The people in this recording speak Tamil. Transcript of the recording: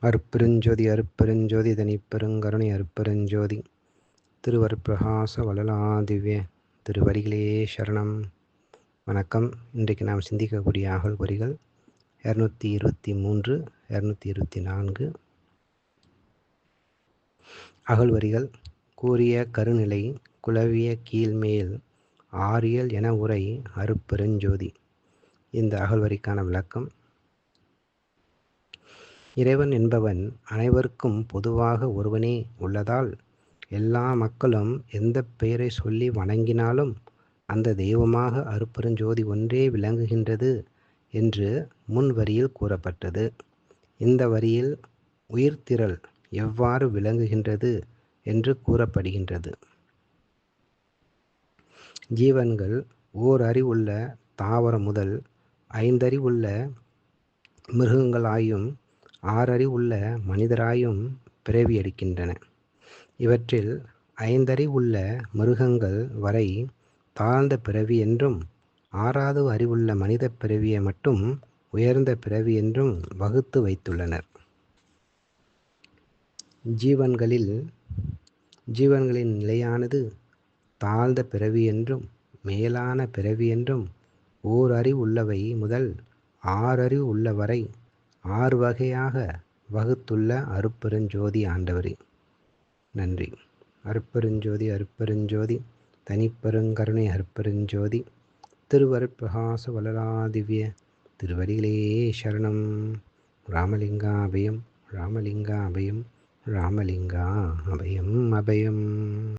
அருட்பெருஞ்சோதி அருட்பெருஞ்சோதி தனிப்பெருங்கருணை அருட்பெருஞ்சோதி திருவருட்பிரகாச வளலாதிவ்ய திருவடிகளே சரணம். வணக்கம். இன்றைக்கு நாம் சிந்திக்கக்கூடிய அகழ்வரிகள் 223 224 அகழ்வரிகள். கூறிய கருநிலை குலவிய கீழ்மேல் ஆரியல் என உரை அருட்பெருஞ்சோதி. இந்த அகழ்வரிக்கான விளக்கம்: இறைவன் என்பவன் அனைவருக்கும் பொதுவாக ஒருவனே உள்ளதால் எல்லா மக்களும் எந்த பெயரை சொல்லி வணங்கினாலும் அந்த தெய்வமாக அருட்பெருஞ்சோதி ஒன்றே விளங்குகின்றது என்று முன் வரியில் கூறப்பட்டது. இந்த வரியில் உயிர்த்திரள் எவ்வாறு விளங்குகின்றது என்று கூறப்படுகின்றது. ஜீவன்கள் ஓர் அறிவுள்ள தாவரம் முதல் 5 அறிவுள்ள மிருகங்களாயும் 6 அறிவுள்ள மனிதராயும் பிறவி எடுக்கின்றன. இவற்றில் 5 அறிவுள்ள மிருகங்கள் வரை தாழ்ந்த பிறவி என்றும் 6வது அறிவுள்ள மனித பிறவியை மட்டும் உயர்ந்த பிறவி என்றும் வகுத்து வைத்துள்ளனர். ஜீவன்களின் நிலையானது தாழ்ந்த பிறவி என்றும் மேலான பிறவி என்றும் ஓர் அறிவு உள்ளவை முதல் 6 அறிவு உள்ள வரை 6 வகையாக வகுத்துள்ள அருட்பெருஞ்சோதி ஆண்டவரே நன்றி. அருட்பெருஞ்சோதி அருட்பெருஞ்சோதி தனிப்பெருங்கருணை அருட்பெருஞ்சோதி திருவருட்பிரகாச வளலாதிவ்ய திருவடிகளே சரணம். ராமலிங்கா அபயம் ராமலிங்கா அபயம் ராமலிங்கா அபயம் அபயம்.